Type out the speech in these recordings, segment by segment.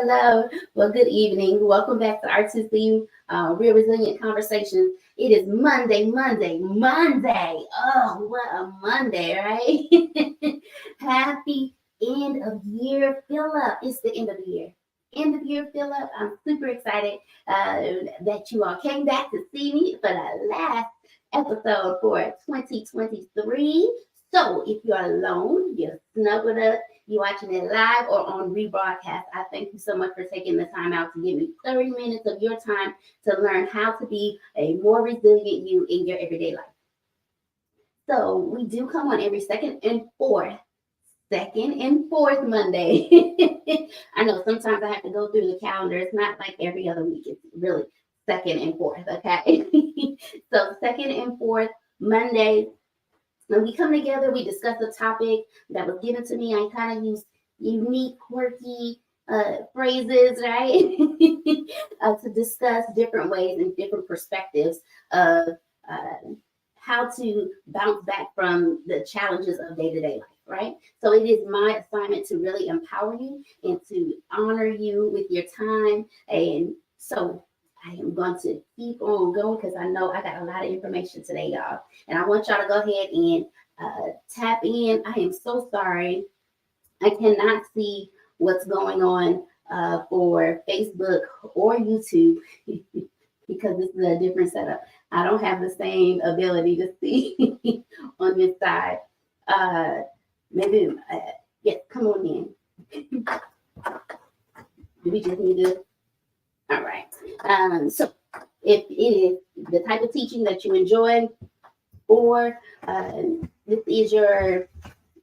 Hello. Well, good evening. Welcome back to RTC Real Resilient Conversations. It is Monday. Oh, what a Monday, right? Happy end of year fill up. It's the end of the year. End of year fill up. I'm super excited that you all came back to see me for the last episode for 2023. So if you're alone, you're snuggled up, you watching it live or on rebroadcast, I thank you so much for taking the time out to give me 30 minutes of your time to learn how to be a more resilient you in your everyday life. So we do come on every second and fourth Monday. I know sometimes I have to go through the calendar. It's not like every other week. It's really second and fourth, okay? So second and fourth Monday. When we come together, we discuss a topic that was given to me. I kind of use unique, quirky phrases, right? To discuss different ways and different perspectives of how to bounce back from the challenges of day-to-day life, right? So it is my assignment to really empower you and to honor you with your time. And so I am going to keep on going because I know I got a lot of information today, y'all. And I want y'all to go ahead and tap in. I am so sorry. I cannot see what's going on for Facebook or YouTube because this is a different setup. I don't have the same ability to see on this side. Maybe, yes, come on in. Do we just need to? All right. So if it is the type of teaching that you enjoy, or this is you're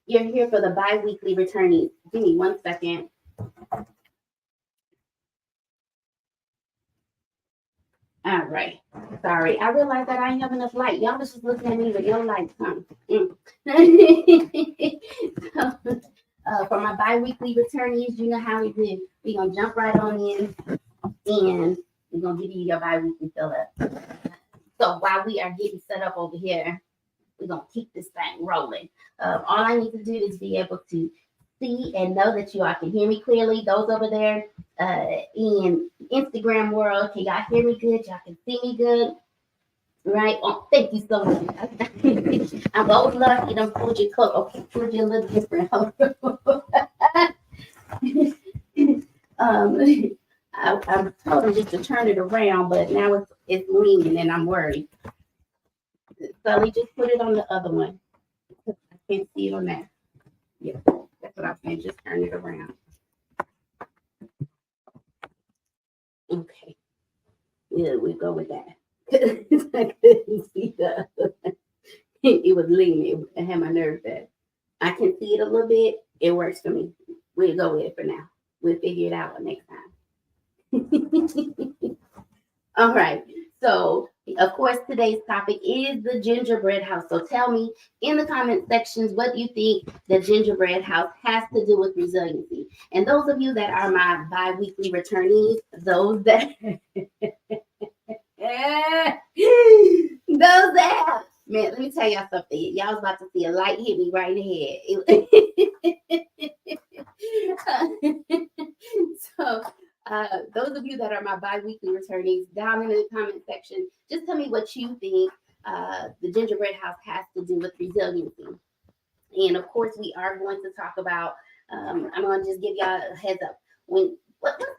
here for the bi-weekly returnees. Give me 1 second. All right. Sorry. I realized that I ain't have enough light. Y'all was just looking at me with no lights, huh? So, for my bi-weekly returnees, you know how we do. We're going to jump right on in and we're going to give you your bi-weekly fill up. So while we are getting set up over here, we're going to keep this thing rolling. All I need to do is be able to see and know that you all can hear me clearly. Those over there in Instagram world, can y'all hear me good? Y'all can see me good? Right? Oh, thank you so much. I'm old enough, you don't pull your coat. Okay, pull you a little different. I'm told just to turn it around, but now it's leaning and I'm worried. Sully, just put it on the other one. I can't see it on that. Yeah, that's what I'm saying. Just turn it around. Okay. Yeah, we go with that. I couldn't see the other one. It was leaning. I had my nerves back. I can see it a little bit. It works for me. We'll go with it for now. We'll figure it out next time. All right. So, of course, today's topic is the Gingerbread House. So tell me in the comment sections what you think the Gingerbread House has to do with resiliency. And those of you that are my bi-weekly returnees, those that man, let me tell y'all something. Y'all was about to see a light hit me right in the head. So those of you that are my bi-weekly returnees, down in the comment section, just tell me what you think the Gingerbread House has to do with resiliency. And of course, we are going to talk about, I'm going to just give y'all a heads up. What's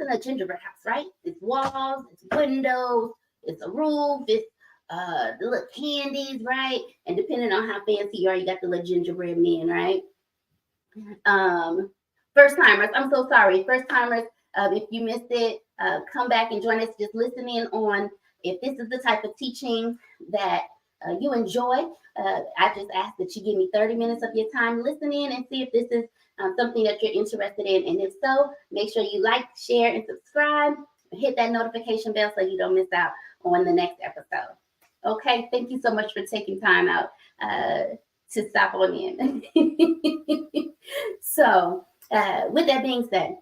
in a gingerbread house, right? It's walls, it's windows, it's a roof, it's the little candies, right? And depending on how fancy you are, you got the little gingerbread men, right? First timers, I'm so sorry. First timers, if you missed it, come back and join us. Just listen in on if this is the type of teaching that you enjoy. I just ask that you give me 30 minutes of your time. Listen in and see if this is something that you're interested in. And if so, make sure you like, share, and subscribe. Hit that notification bell so you don't miss out on the next episode. Okay, thank you so much for taking time out to stop on in. So, with that being said,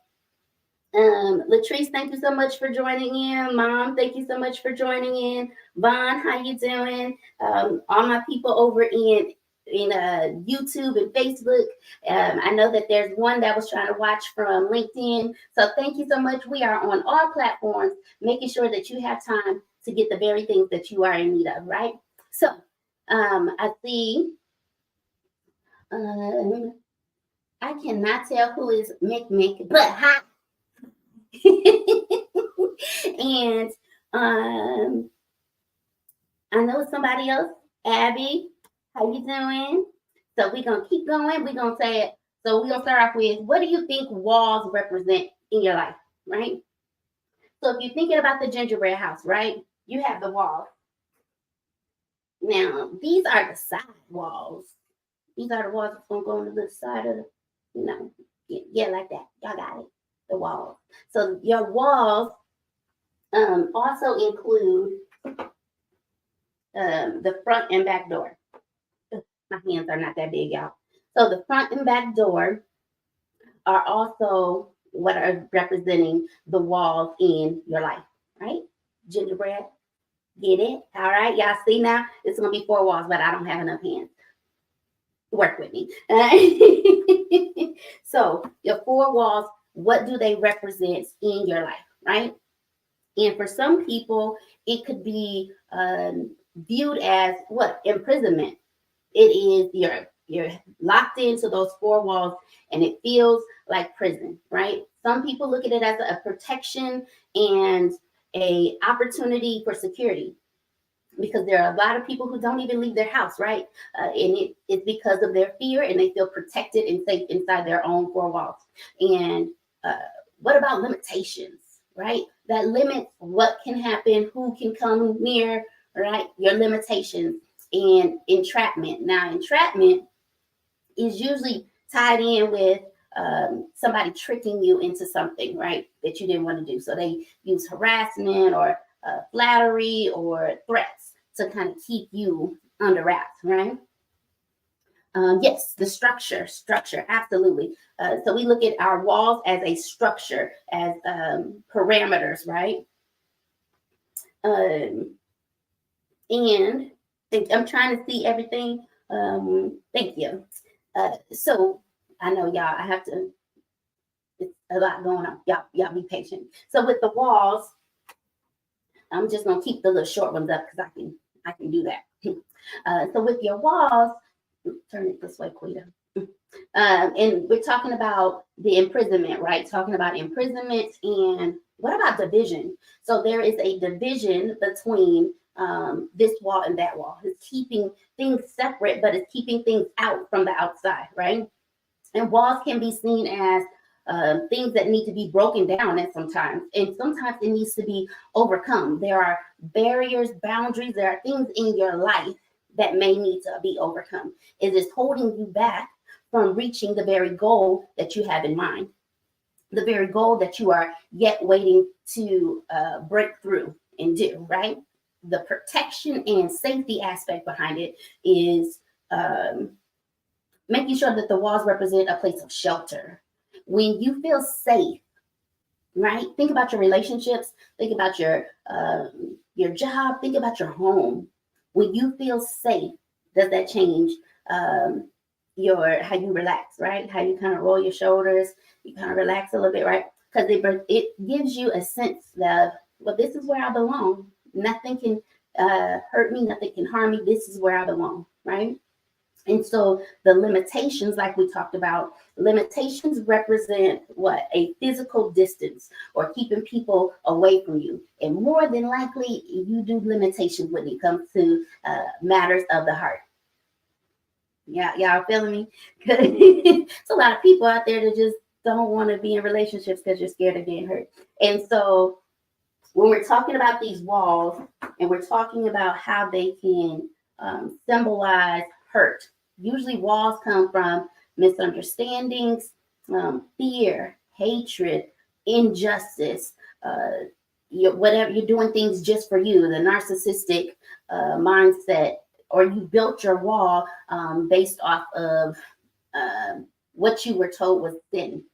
Latrice, thank you so much for joining in. Mom, thank you so much for joining in. Vaughn, how you doing? All my people over in YouTube and Facebook. I know that there's one that was trying to watch from LinkedIn. So thank you so much. We are on all platforms, making sure that you have time to get the very things that you are in need of, right? So I see. I cannot tell who is Mick Mick, but hi. And I know somebody else, Abby. How you doing? So we're gonna keep going. We're gonna say it. So we're gonna start off with, what do you think walls represent in your life, right? So if you're thinking about the gingerbread house, right? You have the walls. Now these are the side walls. These are the walls that's gonna go on the side of the, yeah, like that. Y'all got it. The walls. So your walls also include the front and back door. My hands are not that big, y'all. So the front and back door are also what are representing the walls in your life, right? Gingerbread, get it? All right, y'all see now? It's gonna be 4 walls, but I don't have enough hands. Work with me. So your 4 walls, what do they represent in your life, right? And for some people, it could be viewed as what? Imprisonment. It is you're locked into those 4 walls and it feels like prison, right? Some people look at it as a protection and a opportunity for security, because there are a lot of people who don't even leave their house, right? And it's because of their fear, and they feel protected and safe inside their own 4 walls. And what about limitations, right? That limits what can happen, who can come near, right? Your limitations. And entrapment. Now, entrapment is usually tied in with somebody tricking you into something, right, that you didn't want to do. So they use harassment or flattery or threats to kind of keep you under wraps, right? Yes, the structure, absolutely. So we look at our walls as a structure, as parameters, right? And I'm trying to see everything. Thank you. So I know y'all, I have to, it's a lot going on. Y'all be patient. So with the walls, I'm just gonna keep the little short ones up because I can do that. So with your walls, turn it this way, Quita. And we're talking about the imprisonment, right? Talking about imprisonment, and what about division? So there is a division between this wall and that wall. It's keeping things separate, but it's keeping things out from the outside, right? And walls can be seen as things that need to be broken down at sometimes, and sometimes it needs to be overcome. There are barriers, boundaries, there are things in your life that may need to be overcome. It is holding you back from reaching the very goal that you have in mind, the very goal that you are yet waiting to break through and do, right? The protection and safety aspect behind it is making sure that the walls represent a place of shelter. When you feel safe, right? Think about your relationships, think about your job, think about your home. When you feel safe, does that change your how you relax, right? How you kind of roll your shoulders, you kind of relax a little bit, right? Because it gives you a sense of, well, this is where I belong. Nothing can hurt me, nothing can harm me. This is where I belong, right? And so the limitations, like we talked about, limitations represent what? A physical distance or keeping people away from you. And more than likely, you do limitations when it comes to matters of the heart. Yeah, y'all feeling me? It's a lot of people out there that just don't want to be in relationships because you're scared of getting hurt. And so when we're talking about these walls and we're talking about how they can symbolize hurt, usually walls come from misunderstandings, fear, hatred, injustice, whatever, you're doing things just for you, the narcissistic mindset, or you built your wall based off of what you were told was sin.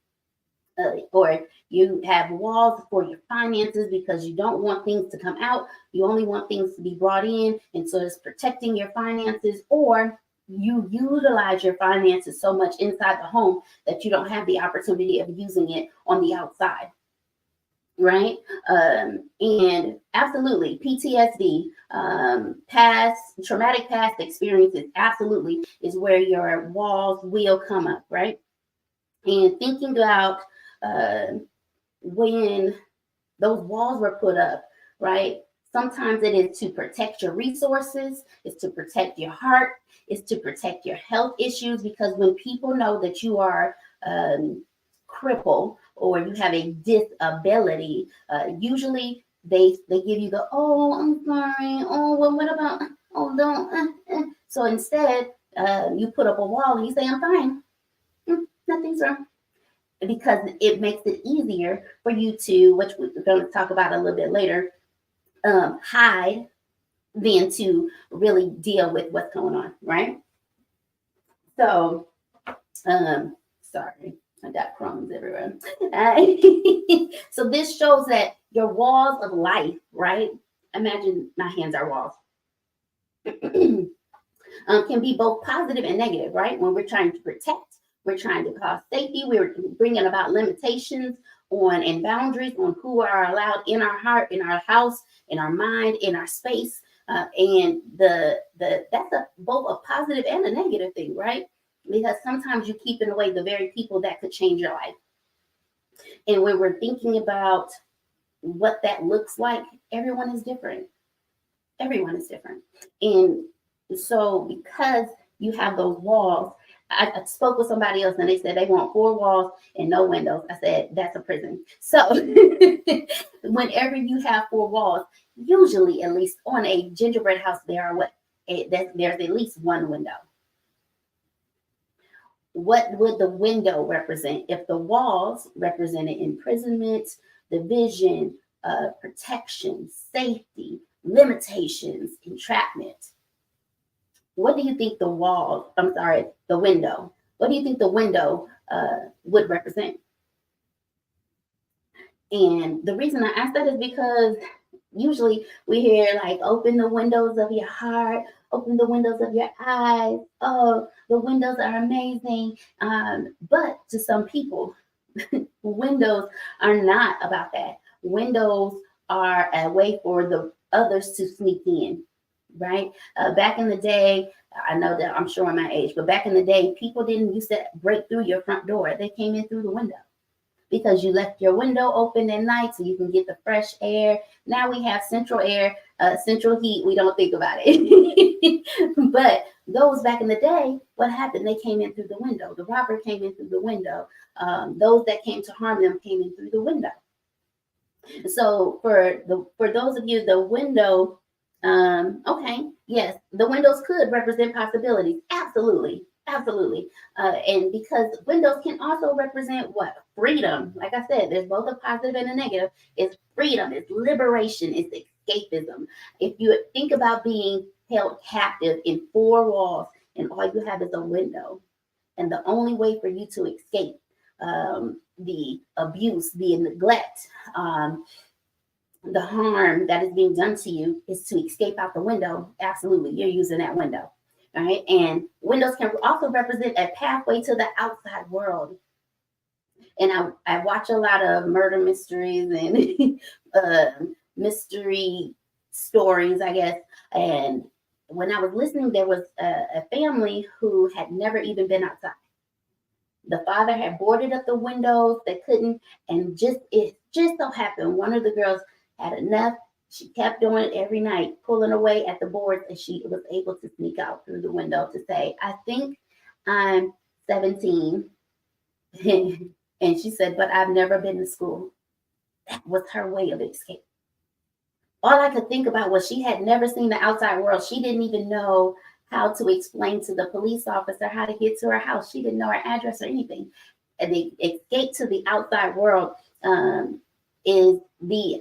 Or you have walls for your finances because you don't want things to come out. You only want things to be brought in. And so it's protecting your finances, or you utilize your finances so much inside the home that you don't have the opportunity of using it on the outside. Right. And absolutely PTSD, past traumatic past experiences, absolutely is where your walls will come up. Right. And thinking about uh, when those walls were put up, right? Sometimes it is to protect your resources, it's to protect your heart, it's to protect your health issues. Because when people know that you are crippled or you have a disability, usually they give you the, oh, I'm sorry, oh, well, what about, oh, don't. So instead, you put up a wall and you say, I'm fine, nothing's wrong, because it makes it easier for you to, which we're going to talk about a little bit later, hide than to really deal with what's going on, right? So, sorry, I got crumbs everywhere. So this shows that your walls of life, right? Imagine my hands are walls. Can be both positive and negative, right? When we're trying to protect, we're trying to cause safety, we're bringing about limitations on and boundaries on who are allowed in our heart, in our house, in our mind, in our space. And that's both a positive and a negative thing, right? Because sometimes you're keeping away the very people that could change your life. And when we're thinking about what that looks like, everyone is different. Everyone is different. And so because you have those walls, I spoke with somebody else and they said they want 4 walls and no windows. I said, that's a prison. So whenever you have 4 walls, usually at least on a gingerbread house, there's at least 1 window. What would the window represent? If the walls represented imprisonment, division, protection, safety, limitations, entrapment, what do you think the window, what do you think the window would represent? And the reason I ask that is because usually we hear like, open the windows of your heart, open the windows of your eyes. Oh, the windows are amazing. But to some people, windows are not about that. Windows are a way for the others to sneak in, right? Back in the day, I know that I'm showing my age, but back in the day, people didn't used to break through your front door. They came in through the window because you left your window open at night so you can get the fresh air. Now we have central air, central heat. We don't think about it. But those back in the day, what happened? They came in through the window. The robber came in through the window. Those that came to harm them came in through the window. So for those of you, the window, okay, yes, the windows could represent possibilities. Absolutely. Absolutely. And because windows can also represent what? Freedom. Like I said, there's both a positive and a negative. It's freedom, it's liberation, it's escapism. If you think about being held captive in 4 walls and all you have is a window, and the only way for you to escape the abuse, the neglect, the harm that is being done to you is to escape out the window, absolutely, you're using that window. All right. And windows can also represent a pathway to the outside world. And I watch a lot of murder mysteries and mystery stories, I guess. And when I was listening, there was a family who had never even been outside. The father had boarded up the windows, they couldn't, and it just so happened one of the girls had enough. She kept doing it every night, pulling away at the boards, and she was able to sneak out through the window to say, I think I'm 17. And she said, but I've never been to school. That was her way of escape. All I could think about was she had never seen the outside world. She didn't even know how to explain to the police officer how to get to her house. She didn't know her address or anything. And the escape to the outside world is the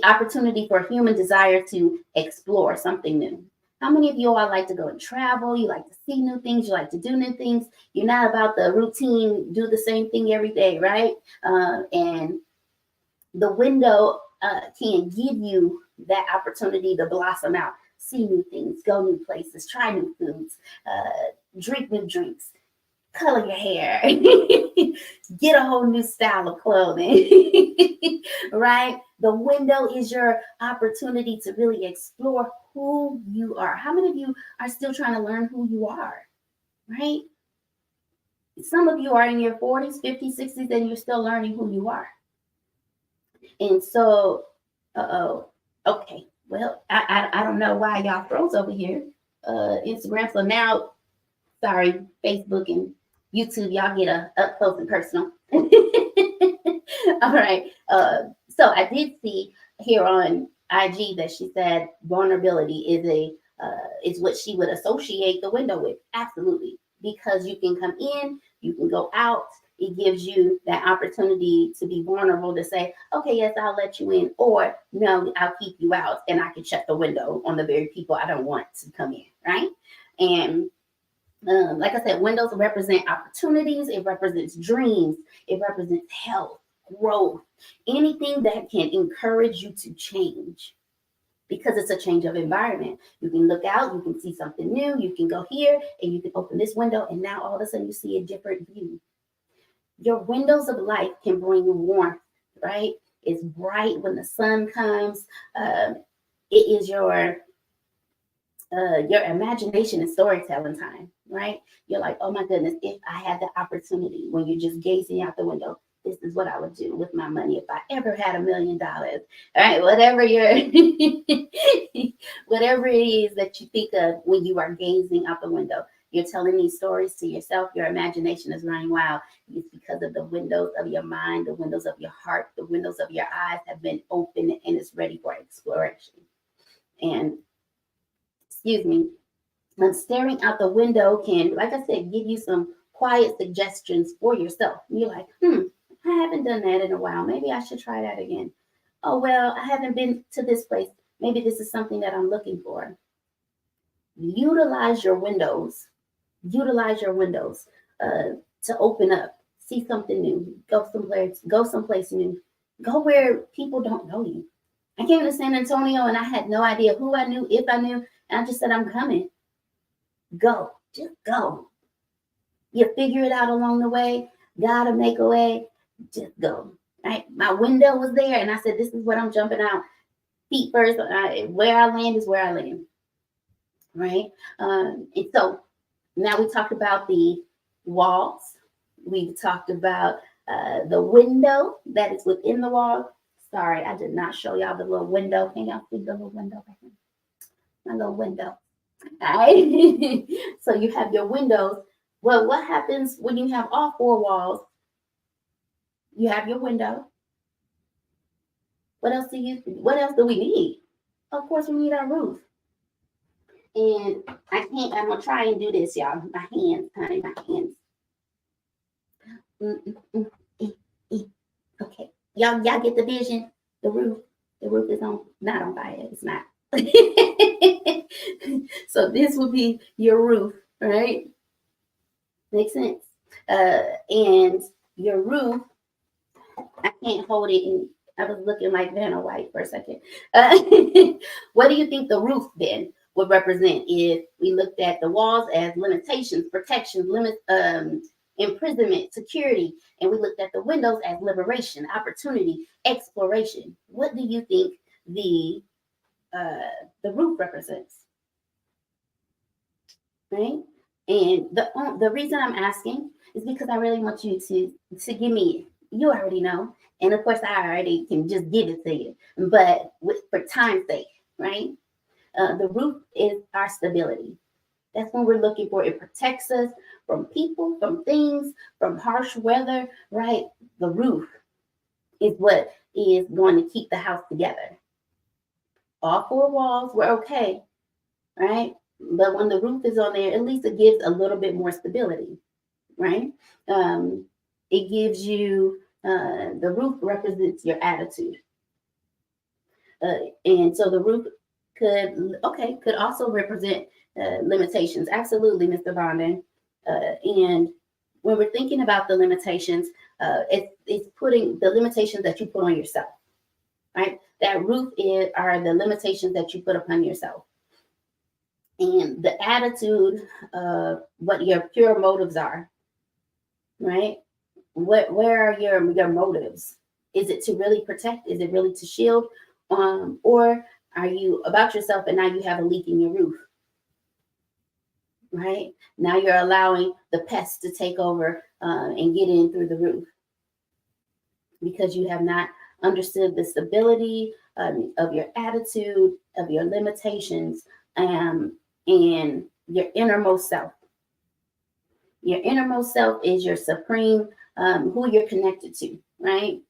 opportunity for human desire to explore something new. How many of you all like to go and travel? You like to see new things. You like to do new things. You're not about the routine, do the same thing every day, right? And the window can give you that opportunity to blossom out, see new things, go new places, try new foods, drink new drinks, color your hair, get a whole new style of clothing, right? The window is your opportunity to really explore who you are. How many of you are still trying to learn who you are, right? Some of you are in your 40s, 50s, 60s, and you're still learning who you are. And so, oh, okay. Well, I don't know why y'all froze over here. Instagram. So now, sorry, Facebook and YouTube, y'all get a up close and personal. All right. So I did see here on IG that she said vulnerability is what she would associate the window with. Absolutely, because you can come in, you can go out. It gives you that opportunity to be vulnerable to say, okay, yes, I'll let you in, or no, I'll keep you out, and I can shut the window on the very people I don't want to come in, right? And like I said, windows represent opportunities, it represents dreams, it represents health, growth, anything that can encourage you to change because it's a change of environment. You can look out, you can see something new, you can go here and you can open this window, and now all of a sudden you see a different view. Your windows of life can bring warmth, right? It's bright when the sun comes. It is your imagination and storytelling time, right? You're like, oh my goodness, if I had the opportunity, when you're just gazing out the window, this is what I would do with my money if I ever had $1 million. All right, whatever whatever it is that you think of when you are gazing out the window, you're telling these stories to yourself. Your imagination is running wild. It's because of the windows of your mind, the windows of your heart, the windows of your eyes have been opened and it's ready for exploration. And excuse me, staring out the window can, like I said, give you some quiet suggestions for yourself. You're like, I haven't done that in a while. Maybe I should try that again. Oh, well, I haven't been to this place. Maybe this is something that I'm looking for. Utilize your windows. Utilize your windows to open up, see something new, go someplace new, go where people don't know you. I came to San Antonio and I had no idea who I knew, if I knew, and I just said, I'm coming. Go, just go. You figure it out along the way. God will make a way. Just go. Right? My window was there, and I said, "This is what I'm jumping out. Feet first. Where I land is where I land." Right? And so now we talked about the walls. We talked about the window that is within the wall. Sorry, I did not show y'all the little window. Can y'all see the little window? My little window. All right. So you have your windows. Well, what happens when you have all four walls? You have your window. What else do we need? Of course, we need our roof. And I'm gonna try and do this, y'all. My hands, honey, my hands. Okay. Y'all get the vision. The roof is not on fire. It's not. So this would be your roof, right? Makes sense. And your roof, I can't hold it, and I was looking like Vanna White for a second. What do you think the roof then would represent if we looked at the walls as limitations, protection, imprisonment, security, and we looked at the windows as liberation, opportunity, exploration? What do you think the roof represents? Right? And the reason I'm asking is because I really want you to give me. You already know, and of course I already can just give it to you. But for time's sake, right? The roof is our stability. That's what we're looking for. It protects us from people, from things, from harsh weather, right? The roof is what is going to keep the house together. All four walls were okay, right? But when the roof is on there, at least it gives a little bit more stability, right? It gives you, the roof represents your attitude. And so the roof could also represent limitations. Absolutely, Mr. Bondon. And when we're thinking about the limitations, it's putting the limitations that you put on yourself, right? That are the limitations that you put upon yourself. And the attitude of what your pure motives are, right? Where are your motives? Is it to really protect? Is it really to shield? Or are you about yourself and now you have a leak in your roof, right? Now you're allowing the pests to take over and get in through the roof because you have not understood the stability of your attitude, of your limitations, and your innermost self. Your innermost self is your supreme, who you're connected to, right?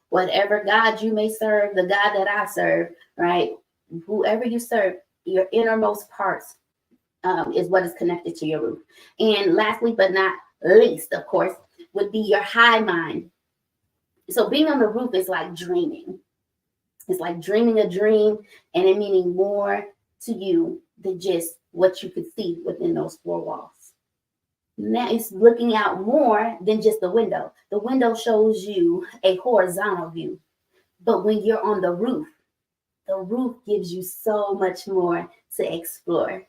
Whatever God you may serve, the God that I serve, right? Whoever you serve, your innermost parts is what is connected to your roof. And lastly, but not least, of course, would be your high mind. So being on the roof is like dreaming. It's like dreaming a dream and it meaning more to you than just what you could see within those four walls. Now it's looking out more than just the window. The window shows you a horizontal view. But when you're on the roof gives you so much more to explore,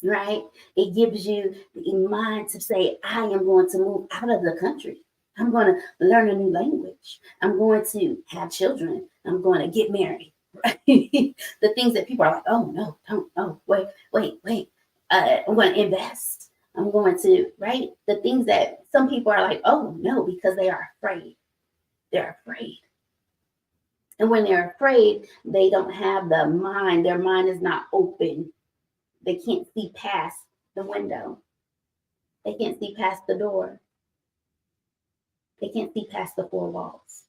right? It gives you the mind to say, I am going to move out of the country. I'm going to learn a new language. I'm going to have children. I'm going to get married. Right? The things that people are like, oh, no, don't, oh, wait. I'm going to invest. I'm going to, right? The things that some people are like, oh, no, because they are afraid. They're afraid. And when they're afraid, they don't have the mind. Their mind is not open. They can't see past the window. They can't see past the door. They can't see past the four walls.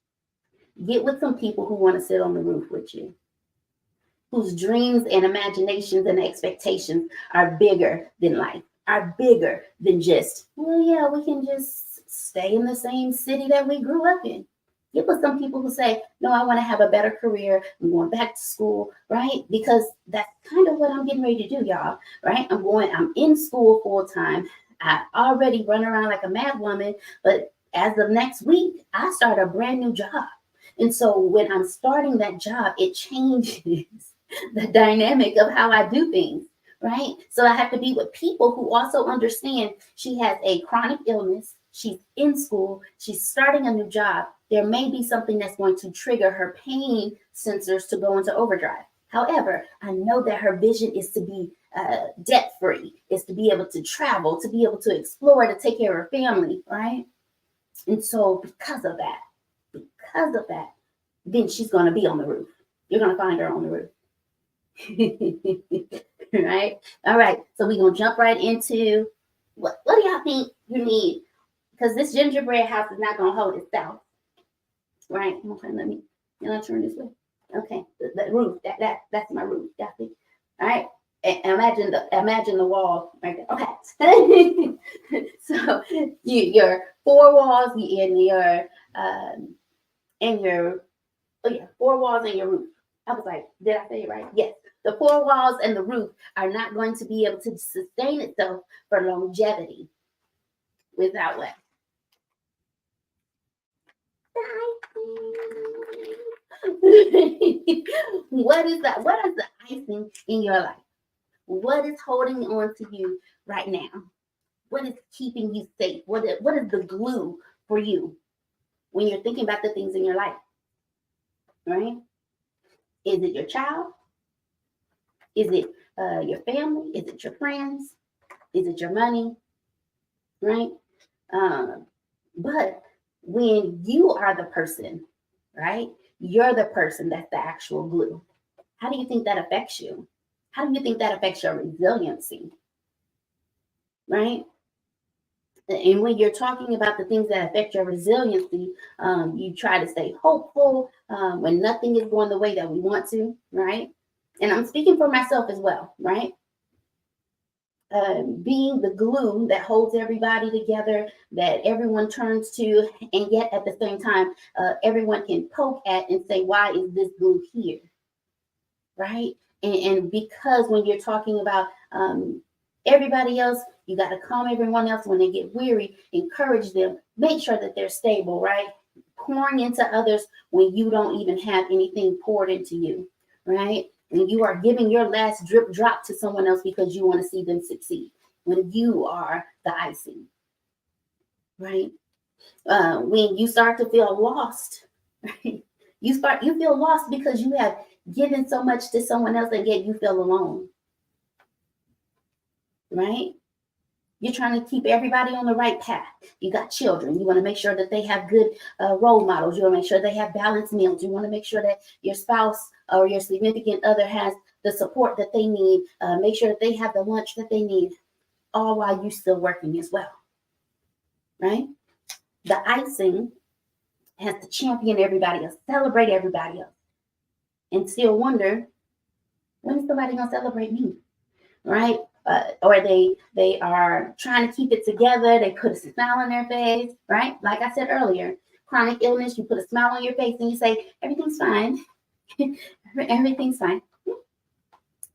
Get with some people who want to sit on the roof with you, whose dreams and imaginations and expectations are bigger than life, are bigger than just, well, yeah, we can just stay in the same city that we grew up in. Get with some people who say, no, I want to have a better career. I'm going back to school, right? Because that's kind of what I'm getting ready to do, y'all, right? I'm in school full time. I already run around like a mad woman, but as of next week, I start a brand new job. And so when I'm starting that job, it changes the dynamic of how I do things, right? So I have to be with people who also understand she has a chronic illness. She's in school. She's starting a new job. There may be something that's going to trigger her pain sensors to go into overdrive. However, I know that her vision is to be debt-free, is to be able to travel, to be able to explore, to take care of her family, right? And so because of that, then she's going to be on the roof. You're going to find her on the roof. Right? All right. So we're going to jump right into what do y'all think you need? Because this gingerbread house is not going to hold itself. Right? Okay, let me turn this way. Okay. The roof. That's my roof. Y'all think? All right. Imagine the wall right there. Okay. So your four walls four walls and your roof. I was like, did I say it right? Yes. The four walls and the roof are not going to be able to sustain itself for longevity without what? What is that? What is the icing in your life? What is holding on to you right now? What is keeping you safe? What is the glue for you when you're thinking about the things in your life? Right? Is it your child? Is it your family? Is it your friends? Is it your money? Right? But when you are the person, right? You're the person that's the actual glue. How do you think that affects you? How do you think that affects your resiliency? Right? And when you're talking about the things that affect your resiliency, you try to stay hopeful when nothing is going the way that we want to, right? And I'm speaking for myself as well, right? Being the glue that holds everybody together, that everyone turns to, and yet at the same time, everyone can poke at and say, why is this glue here? Right? And because when you're talking about everybody else, you got to calm everyone else when they get weary, encourage them, make sure that they're stable, right? Pouring into others when you don't even have anything poured into you, right? When you are giving your last drip drop to someone else because you want to see them succeed, when you are the icing, right? When you start to feel lost, right? You feel lost because you have given so much to someone else and yet you feel alone, right? You're trying to keep everybody on the right path. You got children. You want to make sure that they have good role models. You want to make sure they have balanced meals. You want to make sure that your spouse or your significant other has the support that they need. Make sure that they have the lunch that they need, all while you're still working as well, right? The icing has to champion everybody else, celebrate everybody else, and still wonder, when is somebody going to celebrate me, right? Or they are trying to keep it together. They put a smile on their face, right? Like I said earlier, chronic illness, you put a smile on your face and you say, everything's fine. Everything's fine.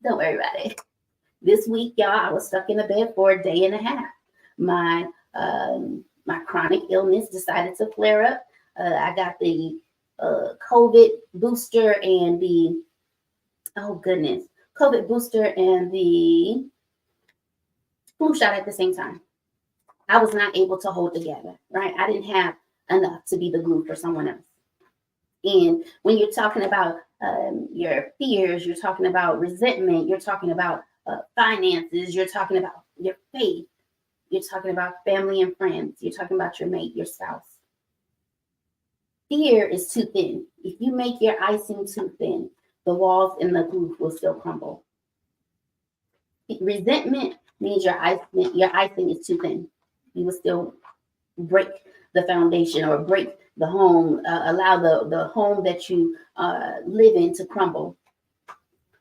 Don't worry about it. This week, y'all, I was stuck in a bed for a day and a half. My chronic illness decided to flare up. I got the COVID booster and the, oh goodness, COVID booster and the flu shot at the same time. I was not able to hold together, right? I didn't have enough to be the glue for someone else. And when you're talking about your fears, you're talking about resentment, you're talking about finances, you're talking about your faith, you're talking about family and friends, you're talking about your mate, your spouse. Fear is too thin. If you make your icing too thin, the walls and the glue will still crumble. Resentment means your icing is too thin. You will still break the foundation or break the home, allow the home that you live in to crumble.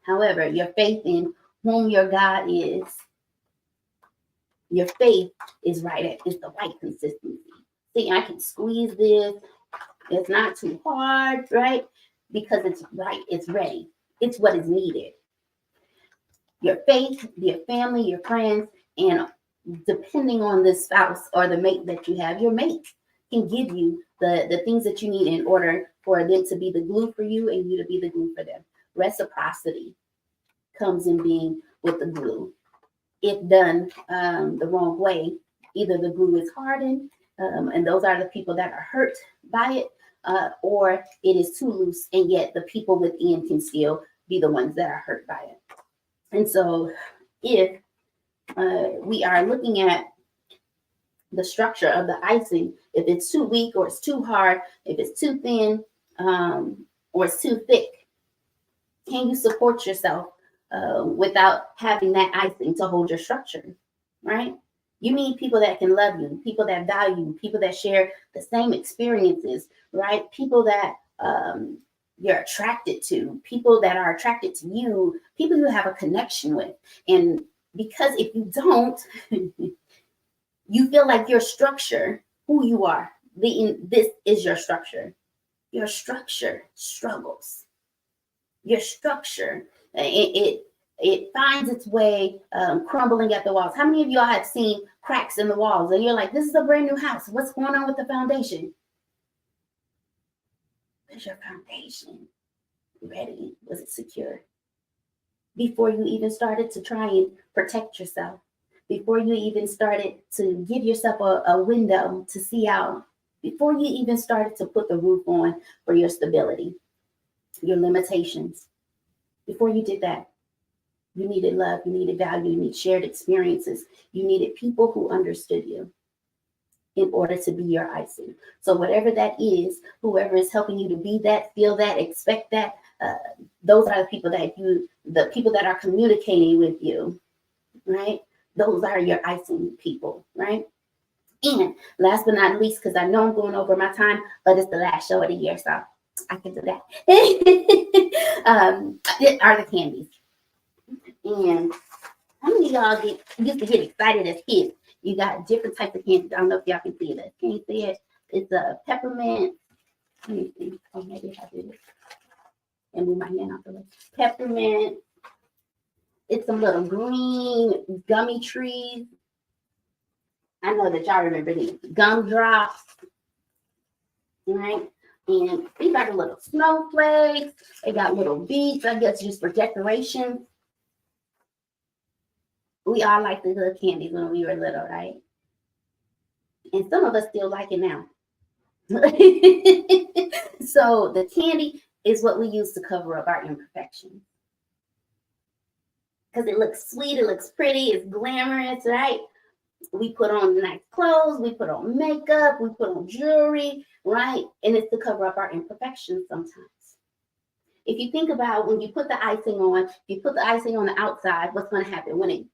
However, your faith in whom your God is, your faith is it's the right consistency. See, I can squeeze this. It's not too hard, right? Because it's right, it's ready. It's what is needed. Your faith, your family, your friends, and depending on the spouse or the mate that you have, your mate can give you the things that you need in order for them to be the glue for you and you to be the glue for them. Reciprocity comes in being with the glue. If done the wrong way, either the glue is hardened, and those are the people that are hurt by it, or it is too loose, and yet the people within can still be the ones that are hurt by it. And so if we are looking at the structure of the icing, if it's too weak or it's too hard, if it's too thin or it's too thick, can you support yourself without having that icing to hold your structure, right? You need people that can love you, people that value you, people that share the same experiences, right? People that you're attracted to, people that are attracted to you, people you have a connection with. And because if you don't, you feel like your structure, who you are, this is your structure. Your structure struggles. Your structure, it finds its way crumbling at the walls. How many of y'all have seen cracks in the walls and you're like, this is a brand new house. What's going on with the foundation? Is your foundation ready? Was it secure? Before you even started to try and protect yourself, before you even started to give yourself a window to see out, before you even started to put the roof on for your stability, your limitations, before you did that, you needed love, you needed value, you needed shared experiences, you needed people who understood you in order to be your icing. So whatever that is, whoever is helping you to be that, feel that, expect that, those are the people that are communicating with you, right? Those are your icing people, right? And last but not least, because I know I'm going over my time, but it's the last show of the year, so I can do that. Are the candies. And how many of y'all used to get excited as kids? You got different types of candies. I don't know if y'all can see this. Can you see it? It's a peppermint. Let me see. Oh, maybe if I do this and move my hand out the way. Peppermint, It's some little green gummy trees. I know that y'all remember these gumdrops, right? And these are the little snowflakes. They got little beads, I guess, just for decoration. We all liked the little candies when we were little, right? And some of us still like it now. So the candy is what we use to cover up our imperfections. Because it looks sweet, it looks pretty, it's glamorous, right? We put on nice clothes, we put on makeup, we put on jewelry, right? And it's to cover up our imperfections sometimes. If you think about when you put the icing on, if you put the icing on the outside, what's going to happen? When it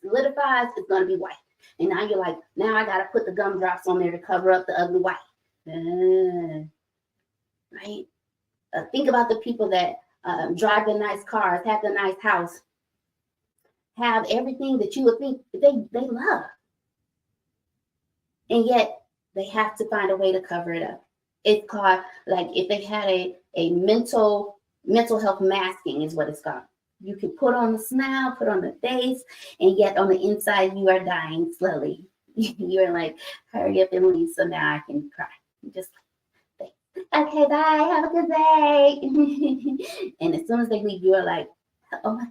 solidifies, it's going to be white. And now you're like, now I got to put the gumdrops on there to cover up the ugly white. Right? Think about the people that drive the nice cars, have the nice house, have everything that you would think they love. And yet they have to find a way to cover it up. It's called, like, if they had a mental health masking is what it's called. You can put on the smile, put on the face, and yet on the inside you are dying slowly. You're like, hurry up and leave so now I can cry. Just okay, bye, have a good day. And as soon as they leave, you're like, oh my.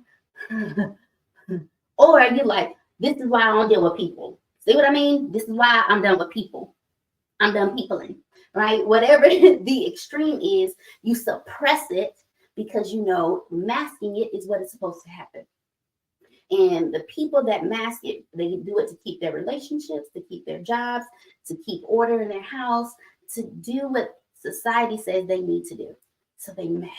Or you're like, this is why I don't deal with people. See what I mean? This is why I'm done with people. I'm done peopling, right? Whatever the extreme is, you suppress it because you know masking it is what is supposed to happen. And the people that mask it, they do it to keep their relationships, to keep their jobs, to keep order in their house, to do what society says they need to do. So they mask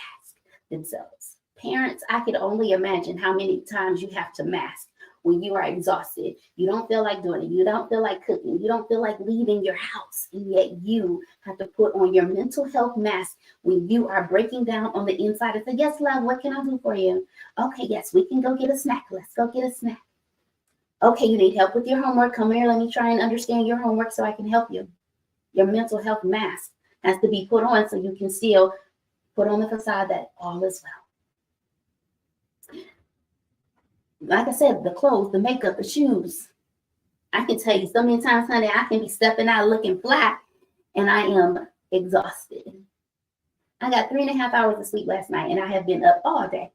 themselves. Parents, I could only imagine how many times you have to mask when you are exhausted. You don't feel like doing it. You don't feel like cooking. You don't feel like leaving your house. And yet you have to put on your mental health mask when you are breaking down on the inside and say, yes, love, what can I do for you? Okay, yes, we can go get a snack. Let's go get a snack. Okay, you need help with your homework. Come here. Let me try and understand your homework so I can help you. Your mental health mask has to be put on so you can still put on the facade that all is well. Like I said, the clothes, the makeup, the shoes. I can tell you so many times, honey, I can be stepping out looking flat and I am exhausted. I got 3.5 hours of sleep last night and I have been up all day.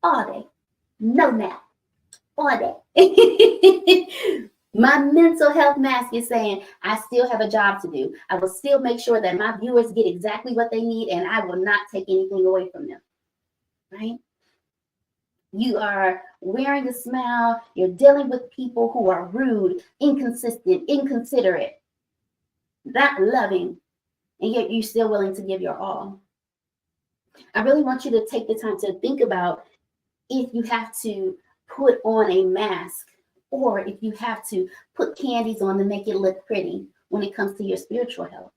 All day. No nap. All day. My mental health mask is saying I still have a job to do. I will still make sure that my viewers get exactly what they need and I will not take anything away from them. Right? You are wearing a smile. You're dealing with people who are rude, inconsistent, inconsiderate, not loving, and yet you're still willing to give your all. I really want you to take the time to think about if you have to put on a mask or if you have to put candies on to make it look pretty when it comes to your spiritual health.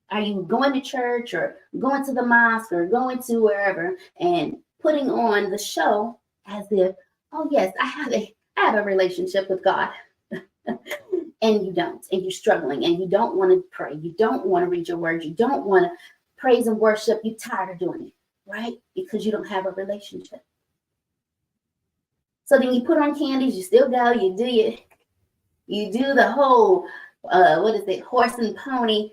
Are you going to church or going to the mosque or going to wherever and putting on the show as if, oh yes, I have a relationship with God. And you don't, and you're struggling, and you don't want to pray, you don't want to read your word, you don't want to praise and worship, you're tired of doing it, right? Because you don't have a relationship. So then you put on candies, you still go, you do the whole horse and pony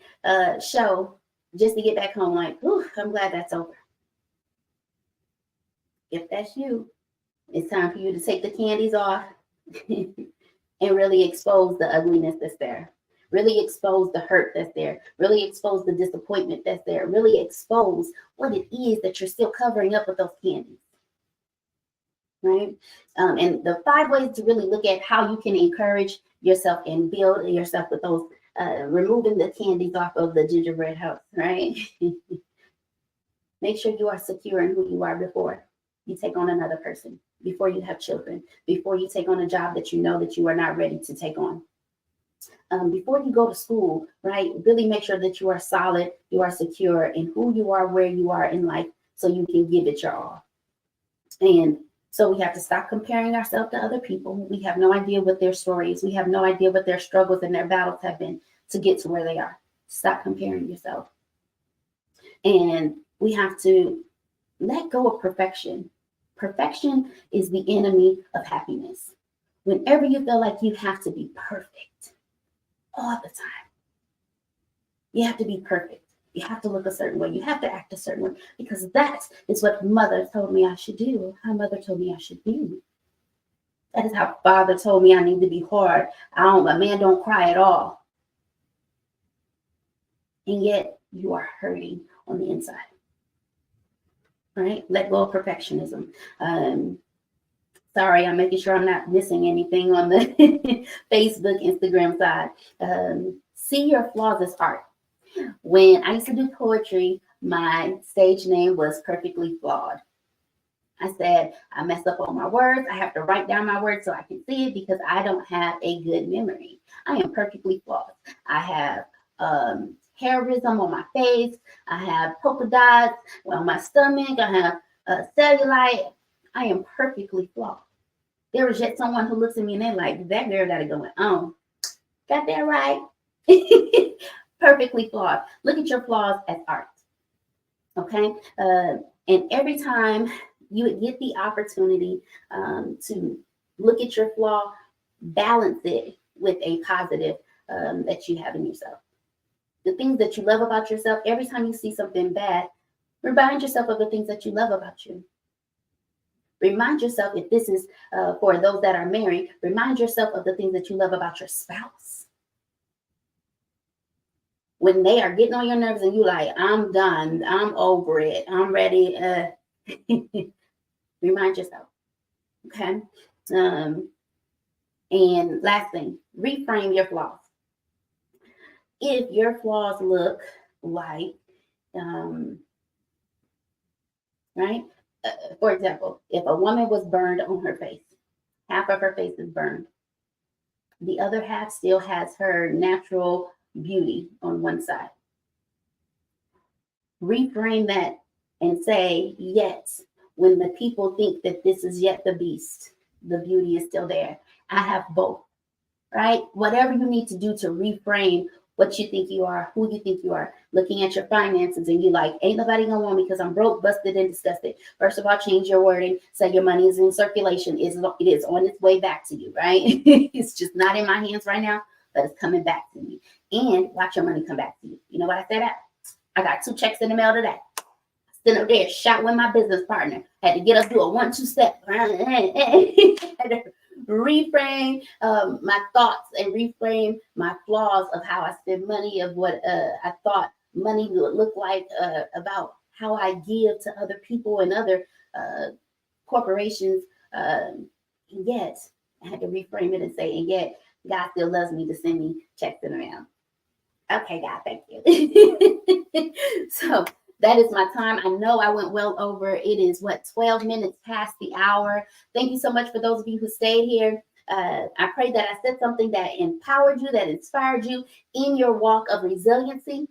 show just to get back home like, whew, I'm glad that's over. If that's you, it's time for you to take the candies off and really expose the ugliness that's there. Really expose the hurt that's there. Really expose the disappointment that's there. Really expose what it is that you're still covering up with those candies. Right? And the 5 ways to really look at how you can encourage yourself and build yourself with those, removing the candies off of the gingerbread house, right? Make sure you are secure in who you are before you take on another person, before you have children, before you take on a job that you know that you are not ready to take on. Before you go to school, right? Really make sure that you are solid, you are secure in who you are, where you are in life, so you can give it your all. And so we have to stop comparing ourselves to other people. We have no idea what their story is. We have no idea what their struggles and their battles have been to get to where they are. Stop comparing yourself. And we have to let go of perfection. Perfection is the enemy of happiness. Whenever you feel like you have to be perfect all the time, you have to be perfect. You have to look a certain way. You have to act a certain way because that is what mother told me I should do. How mother told me I should do. That is how father told me I need to be hard. A man don't cry at all. And yet you are hurting on the inside. Right? Let go of perfectionism. Sorry, I'm making sure I'm not missing anything on the Facebook, Instagram side. See your flaws as art. When I used to do poetry, my stage name was Perfectly Flawed. I said, I mess up all my words. I have to write down my words so I can see it because I don't have a good memory. I am perfectly flawed. I have hairism on my face. I have polka dots on my stomach. I have cellulite. I am perfectly flawed. There was yet someone who looks at me and they're like, that girl got it going on. Got that right? Perfectly flawed. Look at your flaws as art. Okay? And every time you would get the opportunity to look at your flaw, balance it with a positive that you have in yourself. The things that you love about yourself, every time you see something bad, remind yourself of the things that you love about you. Remind yourself, if this is for those that are married, remind yourself of the things that you love about your spouse. When they are getting on your nerves and you like, I'm done, I'm over it, I'm ready, remind yourself, okay? And last thing, reframe your flaws. If your flaws look like, right? For example, if a woman was burned on her face, half of her face is burned. The other half still has her natural beauty on one side. Reframe that and say, yet, when the people think that this is yet the beast, the beauty is still there. I have both, right? Whatever you need to do to reframe what you think you are, who you think you are, looking at your finances and you like, ain't nobody gonna want me because I'm broke, busted, and disgusted. First of all, change your wording. Say your money is in circulation. It is on its way back to you, right? It's just not in my hands right now, but it's coming back to me. And watch your money come back to you. You know what I said? I got 2 checks in the mail today. Sitting up there, shot with my business partner. Had to get up, do a 1-2 step. Had to reframe my thoughts and reframe my flaws of how I spend money, of what I thought money would look like, about how I give to other people and other corporations. Yet I had to reframe it and say, and yet God still loves me to send me checks in the mail. Okay, God, thank you. So that is my time. I know I went well over. It is 12 minutes past the hour. Thank you so much for those of you who stayed here. I pray that I said something that empowered you, that inspired you in your walk of resiliency.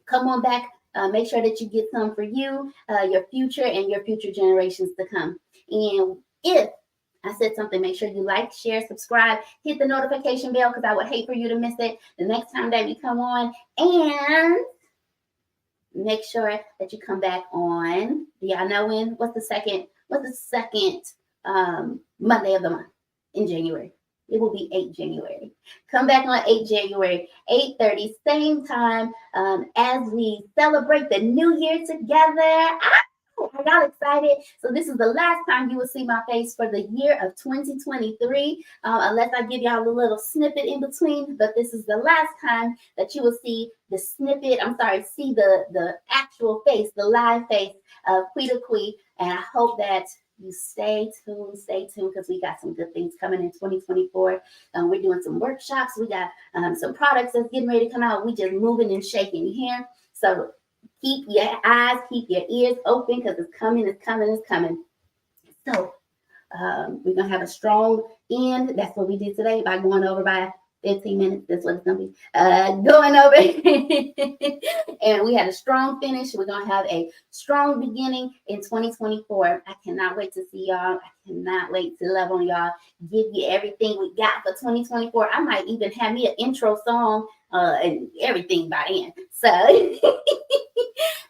Come on back. Make sure that you get some for you, your future, and your future generations to come. And if I said something, make sure you like, share, subscribe, hit the notification bell because I would hate for you to miss it the next time that we come on. And make sure that you come back on. Do y'all know when? What's the second Monday of the month in January? It will be 8 January. Come back on 8 January, 8:30, same time, as we celebrate the new year together. I got excited. So this is the last time you will see my face for the year of 2023, unless I give y'all a little snippet in between. But this is the last time that you will see the snippet. See the actual face, the live face of Quita Quee. And I hope that you stay tuned because we got some good things coming in 2024. We're doing some workshops. We got some products that's getting ready to come out. We just moving and shaking here. So keep your eyes, keep your ears open because it's coming. So we're going to have a strong end. That's what we did today by going over by 15 minutes. That's what it's going to be. Going over. And we had a strong finish. We're going to have a strong beginning in 2024. I cannot wait to see y'all. I cannot wait to love on y'all. Give you everything we got for 2024. I might even have me an intro song and everything by then. So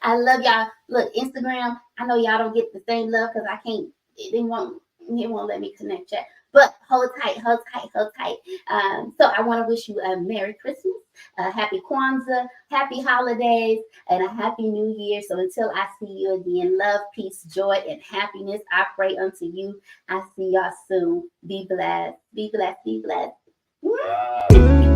I love y'all. Look, Instagram, I know y'all don't get the same love because I can't it won't let me connect yet. But hold tight, hold tight, hold tight. So I want to wish you a Merry Christmas, a Happy Kwanzaa, Happy Holidays, and a Happy New Year. So until I see you again, love, peace, joy, and happiness, I pray unto you. I see y'all soon. Be blessed, be blessed, be blessed.